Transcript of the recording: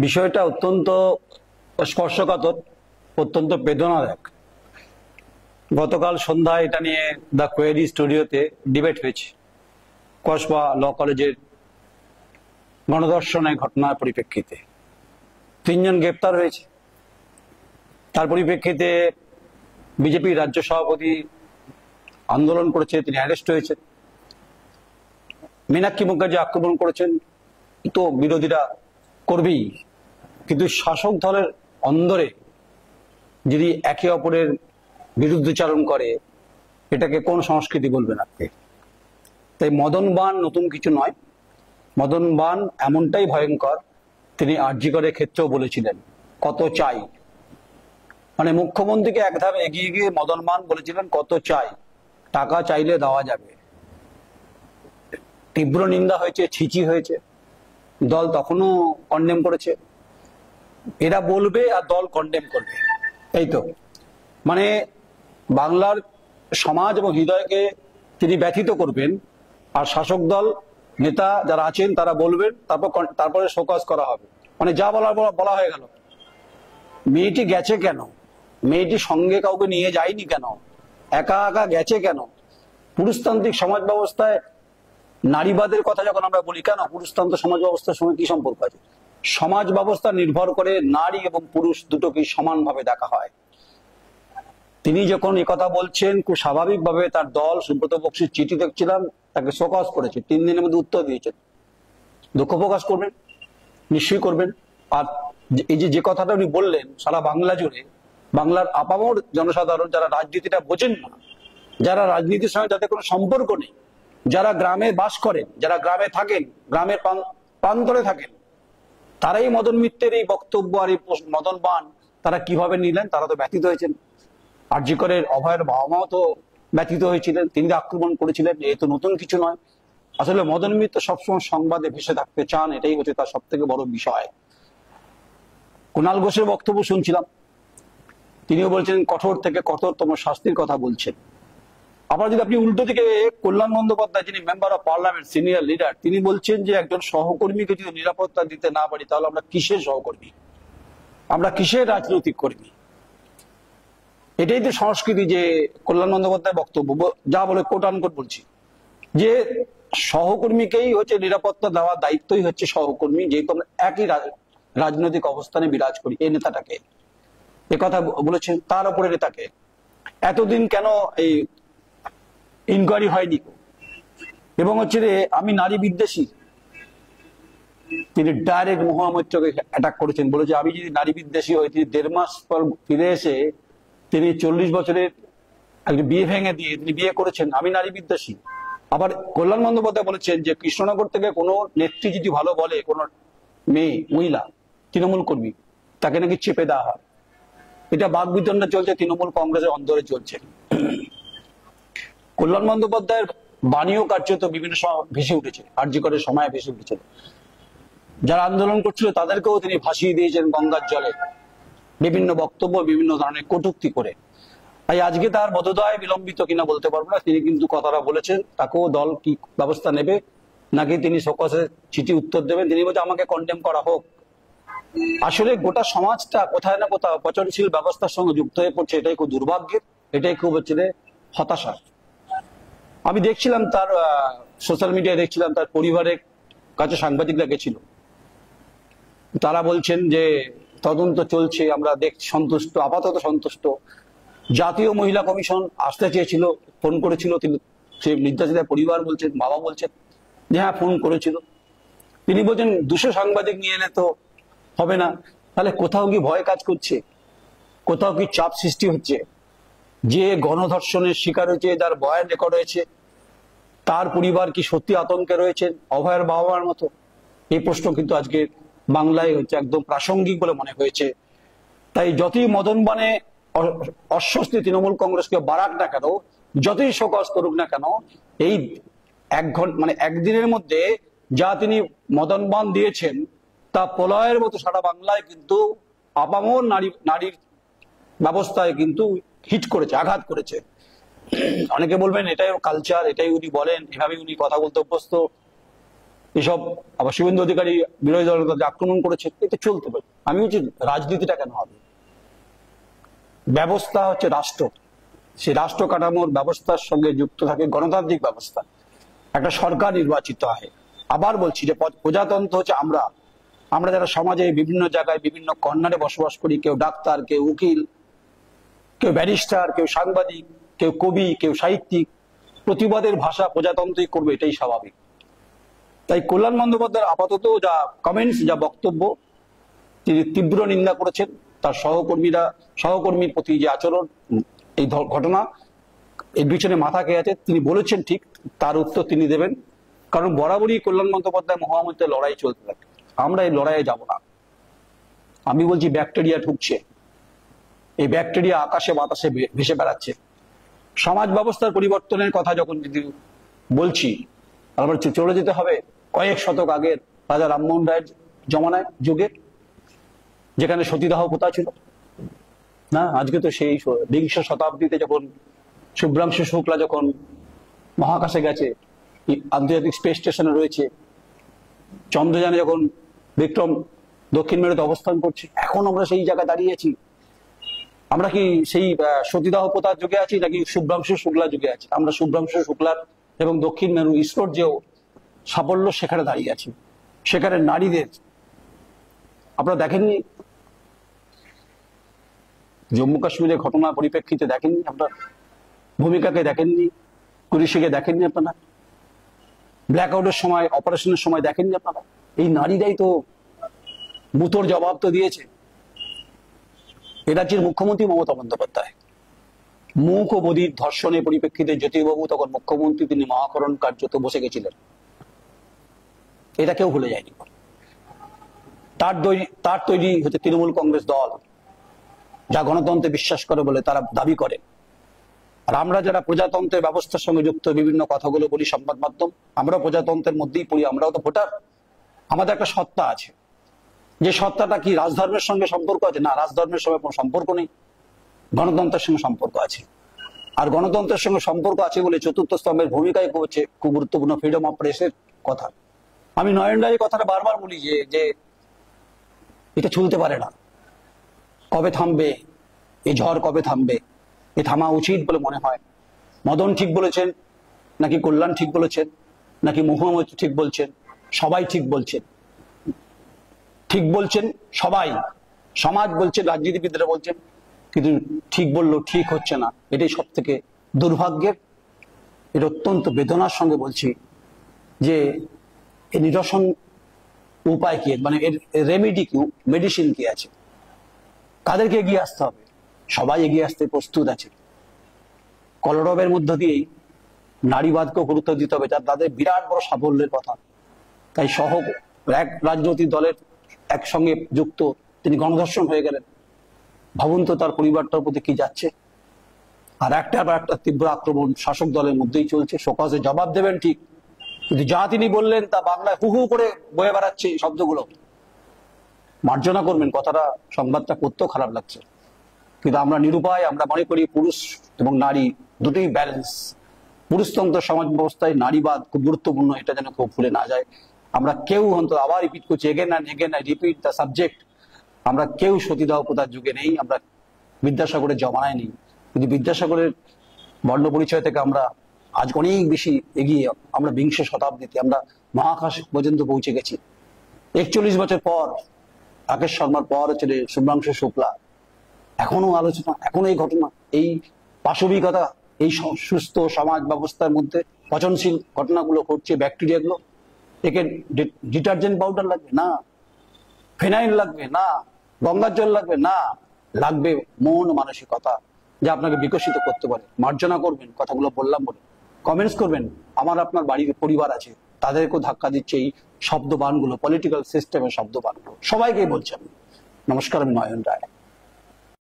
বিষয়টা অত্যন্ত স্পর্শকাতর, অত্যন্ত বেদনাদায়ক। গতকাল সন্ধ্যায় এটা নিয়ে দ্য কোয়েরি স্টুডিওতে ডিবেট হয়েছে কসবা ল কলেজের গণধর্ষণের ঘটনার পরিপ্রেক্ষিতে। 3 জন গ্রেপ্তার হয়েছে। তার পরিপ্রেক্ষিতে বিজেপি রাজ্য সভাপতি আন্দোলন করেছে, তিনি অ্যারেস্ট হয়েছেন। মীনাক্ষী মুখার্জি আক্রমণ করেছেন, তো বিরোধীরা করবেই, কিন্তু শাসক দলের অন্দরে যদি একে অপরের বিরুদ্ধচারণ করে, এটাকে কোন সংস্কৃতি বলবেন আপনি? তাই মদন বান নতুন কিছু নয়। মদন বান এমনটাই ভয়ঙ্কর, তিনি আরজি করের ক্ষেত্রেও বলেছিলেন কত চাই, মানে মুখ্যমন্ত্রীকে এক ধাপ এগিয়ে গিয়ে মদন বান বলেছিলেন কত চাই, টাকা চাইলে দেওয়া যাবে। তীব্র নিন্দা হয়েছে, ছিচি হয়েছে, দল তখনও কন্ডেম করেছে। এরা বলবে আর দল কন্ডেম করবে, এই তো। মানে বাংলার সমাজ এবং হৃদয়কে তিনি ব্যথিত করবেন, আর শাসক দল নেতা যারা আছেন তারা বলবেন, তারপরে শোকজ করা হবে। মানে যা বলা হয়ে গেল। মেয়েটি গেছে কেন? মেয়েটি সঙ্গে কাউকে নিয়ে যায়নি কেন? একা একা গেছে কেন? পুরুষতান্ত্রিক সমাজ ব্যবস্থায় নারীবাদের কথা যখন আমরা বলি, কেন পুরুষতান্ত্রিক সমাজ ব্যবস্থার সঙ্গে কি সম্পর্ক আছে? সমাজ ব্যবস্থা নির্ভর করে নারী এবং পুরুষ দুটোকে সমানভাবে দেখা হয়। তিনি যখন কথা বলছেন, খুব স্বাভাবিকভাবে তার দল, সুব্রত বক্সির চিঠি দেখছিলাম, তাকে শোকজ করেছে, 3 দিনের মধ্যে উত্তর দিয়েছেন। দুঃখ প্রকাশ করবেন, নিশ্চয়ই করবেন। আর এই যে কথাটা উনি বললেন, সারা বাংলা জুড়ে বাংলার আপামর জনসাধারণ যারা রাজনীতিটা বোঝেন না, যারা রাজনীতির সঙ্গে যাদের কোনো সম্পর্ক নেই, যারা গ্রামে বাস করেন, যারা গ্রামে থাকেন, গ্রামের প্রান্তরে থাকেন, তারাই মদন মিত্রের এই বক্তব্য আর এই মদন বান তারা কিভাবে নিলেন, তারা তো ব্যথিত হয়েছেন। আরজি করের অভয়ের বাবা মাও তো ব্যথিত হয়েছিলেন, তিনি আক্রমণ করেছিলেন। এ তো নতুন কিছু নয়। আসলে মদন মিত্র সবসময় সংবাদে ভেসে থাকতে চান, এটাই হচ্ছে তার সব থেকে বড় বিষয়। কুণাল ঘোষের বক্তব্য শুনছিলাম, তিনিও বলছেন কঠোর থেকে কঠোরতম শাস্তির কথা বলছেন। আবার যদি আপনি উল্টো দিকে কল্যাণ বন্দ্যোপাধ্যায়, যিনি member of parliament, senior leader, তিনি বলছেন যে একজন সহকর্মীকে যদি নিরাপত্তা দিতে না পারি, তাহলে আমরা কিসের সহকর্মী, আমরা কিসের রাজনৈতিক কর্মী? এটাই তো সংস্কৃতি। যে কল্যাণ বন্দ্যোপাধ্যায় বক্তব্য যা বলে, কোট আনকোট বলছি, যে সহকর্মীকেই হচ্ছে নিরাপত্তা দেওয়ার দায়িত্বই হচ্ছে সহকর্মী, যেহেতু আমরা একই রাজনৈতিক অবস্থানে বিরাজ করি। এই নেতাটাকে এ কথা বলেছেন, তার উপরে নেতাকে এতদিন কেন এই ইনকোয়ারি হয়নি? এবং হচ্ছে রে, আমি নারী বিদ্বেষী, তিনি ডাইরেক্ট মহুয়া মৈত্রকে অ্যাটাক করেছেন, বলেছে আমি যদি নারী বিদ্বেষী হই, তিনি 1.5 মাস পর ফিরে এসে তিনি 40 বছরের একটা বিয়ে ভেঙে দিয়ে তিনি বিয়ে করেছেন, আমি নারী বিদ্বেষী। আবার কল্যাণ বন্দ্যোপাধ্যায় বলেছেন যে কৃষ্ণনগর থেকে কোনো নেত্রী যদি ভালো বলে, কোনো মেয়ে, মহিলা, তৃণমূল কর্মী, তাকে নাকি চেপে দেওয়া হয়। এটা বাকবিতণ্ডা চলছে, তৃণমূল কংগ্রেসের অন্দরে চলছে। কল্যাণ বন্দ্যোপাধ্যায়ের বাণীও কার্যত বিভিন্ন সময় ভেসে উঠেছে, আরজি করের সময় ভেসে উঠেছে। যারা আন্দোলন করছিল তাদেরকেও তিনি ভাসিয়ে দিয়েছেন গঙ্গার জলে, বিভিন্ন বক্তব্য, বিভিন্ন ধরনের কটূক্তি করে। তাই আজকে তার বোধোদয় বিলম্বিত কিনা বলতে পারবো না, তিনি কিন্তু কথাটা বলেছেন। তাকেও দল কি ব্যবস্থা নেবে, নাকি তিনি শোকজে চিঠি উত্তর দেবেন? তিনি বলছেন আমাকে কন্ডেম করা হোক। আসলে গোটা সমাজটা কোথায় না কোথাও পচনশীল ব্যবস্থার সঙ্গে যুক্ত হয়ে পড়ছে। এটাই খুব দুর্ভাগ্যের, এটাই খুব হচ্ছে হতাশার। আমি দেখছিলাম তার সোশ্যাল মিডিয়ায়, দেখছিলাম তার পরিবারের কাছে সাংবাদিকরা গেছিল, তারা বলছেন যে তদন্ত চলছে, আমরা সন্তুষ্ট, আপাতত সন্তুষ্ট। জাতীয় মহিলা কমিশন আসতে চেয়েছিল, ফোন করেছিল, তিনি সেই নির্যাতিতার পরিবার বলছেন, বাবা বলছেন যে হ্যাঁ ফোন করেছিল। তিনি বলছেন 200 সাংবাদিক নিয়ে এলে তো হবে না। তাহলে কোথাও কি ভয় কাজ করছে, কোথাও কি চাপ সৃষ্টি হচ্ছে? যে গণধর্ষণের শিকার হয়েছে, যার বয়ান রেকর্ড হয়েছে, তার পরিবার কি সত্যি আতঙ্কে রয়েছেন অভয়ের বাবা মার মতো? এই প্রশ্ন কিন্তু আজকে বাংলায় হচ্ছে একদম প্রাসঙ্গিক বলে মনে হয়েছে। তাই যতই মদন বানে অস্বস্তি তৃণমূল কংগ্রেসকে বাড়াক না কেন, যতই শোকজ করুক না কেন, এই 1 ঘন্টা মানে একদিনের মধ্যে যা তিনি মদন বান দিয়েছেন, তা প্রলয়ের মতো সারা বাংলায় কিন্তু আপামর নারীর ব্যবস্থায় কিন্তু হিট করেছে, আঘাত করেছে। অনেকে বলবেন এটাই কালচার, এটাই উনি বলেন, এভাবে উনি কথা বলতে অভ্যস্ত। এসব আবার শুভেন্দু অধিকারী বিরোধী দলের যে আক্রমণ করেছে, এটা চলতে পারে। আমি বলছি রাজনীতিটা কেন হবে? ব্যবস্থা হচ্ছে রাষ্ট্র, সেই রাষ্ট্র কাঠামোর ব্যবস্থার সঙ্গে যুক্ত থাকে গণতান্ত্রিক ব্যবস্থা, একটা সরকার নির্বাচিত হয়। আবার বলছি যে প্রজাতন্ত্র হচ্ছে আমরা যারা সমাজে বিভিন্ন জায়গায় বিভিন্ন কর্নারে বসবাস করি, কেউ ডাক্তার, কেউ উকিল, কেউ ব্যারিস্টার, কেউ সাংবাদিক, কেউ কবি, কেউ সাহিত্যিক, প্রতিবাদের ভাষা প্রজাতন্ত্রই করবে, এটাই স্বাভাবিক। তাই কল্যাণ বন্দ্যোপাধ্যায়ের আপাতত যা কমেন্টস, যা বক্তব্য, তিনি তীব্র নিন্দা করেছেন। তার সহকর্মীর প্রতি যে আচরণ, এই ঘটনা এর পিছনে মাথা খেয়ে আছে, তিনি বলেছেন ঠিক, তার উত্তর তিনি দেবেন। কারণ বরাবরই কল্যাণ বন্দ্যোপাধ্যায় মহামন্ত্রীর লড়াই চলতে থাকে, আমরা এই লড়াইয়ে যাব না। আমি বলছি ব্যাকটেরিয়া ঢুকছে, এই ব্যাকটেরিয়া আকাশে বাতাসে ভেসে বেড়াচ্ছে। সমাজ ব্যবস্থার পরিবর্তনের কথা যখন যদি বলছি, আবার চলে যেতে হবে কয়েক শতক আগের রাজা রামমোহন রায়ের জমানায়, যুগে, যেখানে সতীদাহ প্রথা ছিল না। আজকে তো সেই বিংশ শতাব্দীতে যখন শুভ্রাংশু শুক্লা যখন মহাকাশে গেছে, আন্তর্জাতিক স্পেস স্টেশনে রয়েছে, চন্দ্রযানে যখন বিক্রম দক্ষিণ মেরুতে অবস্থান করছে, এখন আমরা সেই জায়গায় দাঁড়িয়েছি। আমরা কি সেই সতীদাহ প্রথার যুগে আছি, নাকি শুভ্রাংশু শুক্লার যুগে আছি? আমরা শুভ্রাংশু শুক্লার এবং দক্ষিণ মেরু ইসরোর যে সাফল্য, সেখানে দাঁড়িয়ে আছি। সেখানে নারীদের আপনারা দেখেননি? জম্মু কাশ্মীরের ঘটনা পরিপ্রেক্ষিতে দেখেননি আপনার? ভূমিকাকে দেখেননি? কুরিশিকে দেখেননি আপনারা? ব্ল্যাকআউটের সময়, অপারেশনের সময় দেখেননি আপনারা? এই নারীরাই তো মুতোর জবাব তো দিয়েছে। এ রাজ্যের মুখ্যমন্ত্রী মমতা বন্দ্যোপাধ্যায়, মুখ ও বধির ধর্ষণের পরিপ্রেক্ষিতে জ্যোতিবাবু তখন মুখ্যমন্ত্রী, তিনি মহাকরণ কার্যত বসে গেছিলেন। এটা কেউ ভুলে যায়নি। তার তৈরি হচ্ছে তৃণমূল কংগ্রেস দল, যা গণতন্ত্রে বিশ্বাস করে বলে তারা দাবি করে। আর আমরা যারা প্রজাতন্ত্রের ব্যবস্থার সঙ্গে যুক্ত, বিভিন্ন কথাগুলো বলি সংবাদ মাধ্যম, আমরা প্রজাতন্ত্রের মধ্যেই পড়ি, আমরাও তো ভোটার। আমাদের একটা সত্তা আছে, যে সত্তাটা কি রাজধর্মের সঙ্গে সম্পর্ক আছে? না, রাজধর্মের সঙ্গে কোনো সম্পর্ক নেই, গণতন্ত্রের সঙ্গে সম্পর্ক আছে। আর গণতন্ত্রের সঙ্গে সম্পর্ক আছে বলে চতুর্থ স্তম্ভের ভূমিকায় হচ্ছে খুব গুরুত্বপূর্ণ ফ্রিডম অফ প্রেসের কথা। আমি নয়ন রায়ের কথাটা বারবার বলি যে এটা চলতে পারে না। কবে থামবে এই ঝড়? কবে থামবে? এ থামা উচিত বলে মনে হয়। মদন ঠিক বলেছেন, নাকি কল্যাণ ঠিক বলেছেন, নাকি মুহাম্মদ ঠিক বলছেন? সবাই ঠিক বলছেন, ঠিক বলছেন সবাই। সমাজ বলছে, রাজনীতিবিদরা বলছেন, কিন্তু ঠিক বললো ঠিক হচ্ছে না। এটাই সব থেকে দুর্ভাগ্যের। এটা অত্যন্ত বেদনার সঙ্গে বলছি যে এই নিরসন উপায় কি, মানে এর রেমেডি কি, মেডিসিন কি আছে? কাদেরকে এগিয়ে আসতে হবে? সবাই এগিয়ে আসতে প্রস্তুত আছে। কলরবের মধ্য দিয়েই নারীবাদকে গুরুত্ব দিতে হবে, যার তাদের বিরাট বড় সাফল্যের কথা। তাই এক রাজনৈতিক দলের একসঙ্গে যুক্ত তিনি গণধর্ষণ হয়ে গেলেন। ভাবুন তো তার পরিবারটার প্রতি কি যাচ্ছে। আর একটা তীব্র আক্রমণ শাসক দলের মধ্যেই চলছে। সকাশে জবাব দেবেন ঠিক, কিন্তু যা তিনি বললেন তা বাংলায় হু হু করে বয়ে বেড়াচ্ছে শব্দগুলো। মার্জনা করবেন কথাটা, সংবাদটা করতেও খারাপ লাগছে, কিন্তু আমরা নিরুপায়। আমরা মনে করি পুরুষ এবং নারী দুটোই ব্যালেন্স। পুরুষতন্ত্র সমাজ ব্যবস্থায় নারীবাদ খুব গুরুত্বপূর্ণ, এটা যেন খুব ভুলে না যায়। আমরা কেউ অন্তত, আবার রিপিট করছি, again I repeat the subject, আমরা কেউ সতীদাহ প্রথার যুগে নেই, আমরা বিদ্যাসাগরের জমানায় নেই। কিন্তু বিদ্যাসাগরের বর্ণ পরিচয় থেকে আমরা আজ অনেক বেশি এগিয়ে, আমরা বিংশ শতাব্দীতে আমরা মহাকাশ পর্যন্ত পৌঁছে গেছি। 41 বছর পর, রাকেশ শর্মার পর হচ্ছে শুভ্রাংশু শুক্লা, এখনো আলোচনা, এখনো এই ঘটনা, এই পাশবিকতা, এই সুস্থ সমাজ ব্যবস্থার মধ্যে পচনশীল ঘটনাগুলো ঘটছে। ব্যাকটেরিয়াগুলো, একে ডিটারজেন্ট পাউডার লাগবে না, ফেনাইল লাগবে না, গঙ্গার জল লাগবে না, লাগবে মন মানসিকতা, যা আপনাকে বিকশিত করতে পারে। মার্জনা করবেন কথাগুলো বললাম বলে, কমেন্টস করবেন। আমার আপনার বাড়ির পরিবার আছে, তাদেরকেও ধাক্কা দিচ্ছে এই শব্দবানগুলো, পলিটিক্যাল সিস্টেমের শব্দবানগুলো। সবাইকেই বলছেন। নমস্কার, আমি নয়ন রায়।